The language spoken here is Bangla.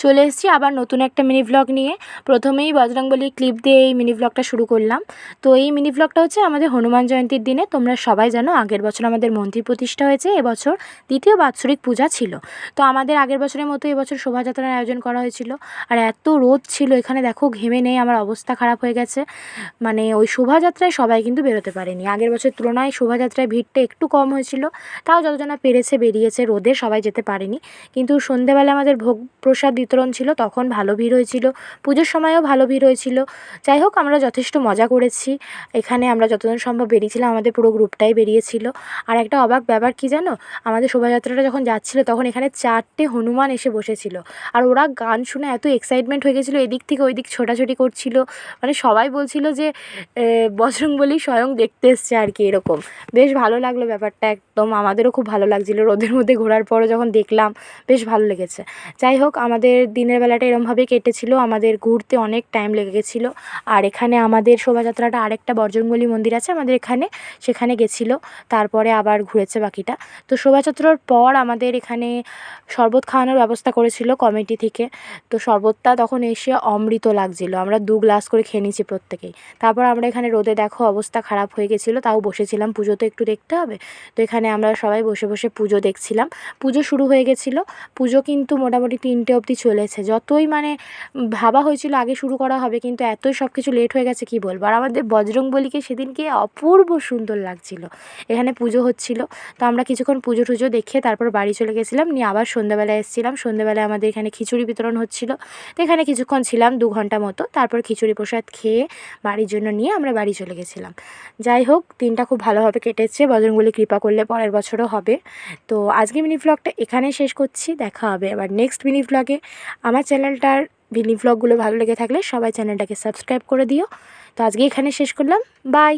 চলে এসেছি আবার নতুন একটা মিনি ভ্লগ নিয়ে। প্রথমেই বজরংবলীর ক্লিপ দিয়ে এই মিনি ভ্লগটা শুরু করলাম। তো এই মিনি ভ্লগটা হচ্ছে আমাদের হনুমান জয়ন্তীর দিনে। তোমরা সবাই জানো আগের বছর আমাদের মন্দির প্রতিষ্ঠা হয়েছে, এবছর দ্বিতীয় বাৎসরিক পূজা ছিল। তো আমাদের আগের বছরের মতো এবছর শোভাযাত্রার আয়োজন করা হয়েছিল। আর এত রোদ ছিল এখানে, দেখো ঘেমে নেই আমার অবস্থা খারাপ হয়ে গেছে। মানে ওই শোভাযাত্রায় সবাই কিন্তু বেরোতে পারেনি, আগের বছরের তুলনায় শোভাযাত্রায় ভিড়টা একটু কম হয়েছিল। তাও যতজনা পেরেছে বেরিয়েছে, রোদে সবাই যেতে পারেনি। কিন্তু সন্ধেবেলা আমাদের ভোগ প্রসাদ বিতরণ ছিল, তখন ভালো ভিড় হয়েছিল। পুজোর সময়ও ভালো ভিড় হয়েছিল। যাই হোক, আমরা যথেষ্ট মজা করেছি এখানে। আমরা যতজন সম্ভব বেরিয়েছিলাম, আমাদের পুরো গ্রুপটাই বেরিয়েছিল। আর একটা অবাক ব্যাপার কি জানো, আমাদের শোভাযাত্রাটা যখন যাচ্ছিল তখন এখানে 4টে হনুমান এসে বসেছিল। আর ওরা গান শুনে এত এক্সাইটমেন্ট হয়ে গেছিলো, এদিক থেকে ওই দিক ছোটাছুটি করছিল। মানে সবাই বলছিল যে বজরংবলী স্বয়ং দেখতে এসছে আর কি, এরকম। বেশ ভালো লাগলো ব্যাপারটা, একদম আমাদেরও খুব ভালো লাগছিলো। রোদের মধ্যে ঘোরার পরও যখন দেখলাম বেশ ভালো লেগেছে। যাই হোক, আমাদের দিনের বেলাটা এরমভাবেই কেটেছিল, আমাদের ঘুরতে অনেক টাইম লেগে গেছিলো। আর এখানে আমাদের শোভাযাত্রাটা আরেকটা বজরংবলী মন্দির আছে আমাদের এখানে, সেখানে গেছিলো। তারপরে আবার ঘুরেছে বাকিটা। তো শোভাযাত্রার পর আমাদের এখানে শরবত খাওয়ানোর ব্যবস্থা করেছিল কমিটি থেকে। তো শরবতটা তখন এসে অমৃত লাগছিলো, আমরা 2 গ্লাস করে খেয়ে নিয়েছি প্রত্যেকেই। তারপর আমরা এখানে রোদে দেখো অবস্থা খারাপ হয়ে গেছিলো, তাও বসেছিলাম, পুজো তো একটু দেখতে হবে। তো এখানে আমরা সবাই বসে বসে পুজো দেখছিলাম। পুজো শুরু হয়ে গেছিলো। পুজো কিন্তু মোটামুটি 3টে অবধি চলেছে। যতই মানে ভাবা হয়েছিল আগে শুরু করা হবে, কিন্তু এতই সব কিছু লেট হয়ে গেছে কি বলবো। আর আমাদের বজরংবলীকে সেদিনকে অপূর্ব সুন্দর লাগছিলো। এখানে পুজো হচ্ছিলো, তো আমরা কিছুক্ষণ পুজো টুজো দেখে তারপর বাড়ি চলে গেছিলাম। নিয়ে আবার সন্ধ্যাবেলায় এসেছিলাম। সন্ধ্যাবেলায় আমাদের এখানে খিচুড়ি বিতরণ হচ্ছিলো। তো এখানে কিছুক্ষণ ছিলাম, 2 ঘন্টা মতো। তারপর খিচুড়ি প্রসাদ খেয়ে বাড়ির জন্য নিয়ে আমরা বাড়ি চলে গেছিলাম। যাই হোক, দিনটা খুব ভালোভাবে কেটেছে, বজরংবলী কৃপা করলে পরের বছরও হবে। তো আজকে মিনি ভ্লগটা এখানেই শেষ করছি। দেখা হবে আবার নেক্সট মিনি ভ্লগে। আমার চ্যানেলটার মিনি ভ্লগগুলো ভালো লেগে থাকলে সবাই চ্যানেলটাকে সাবস্ক্রাইব করে দিও। তো আজকে এখানে শেষ করলাম, বাই।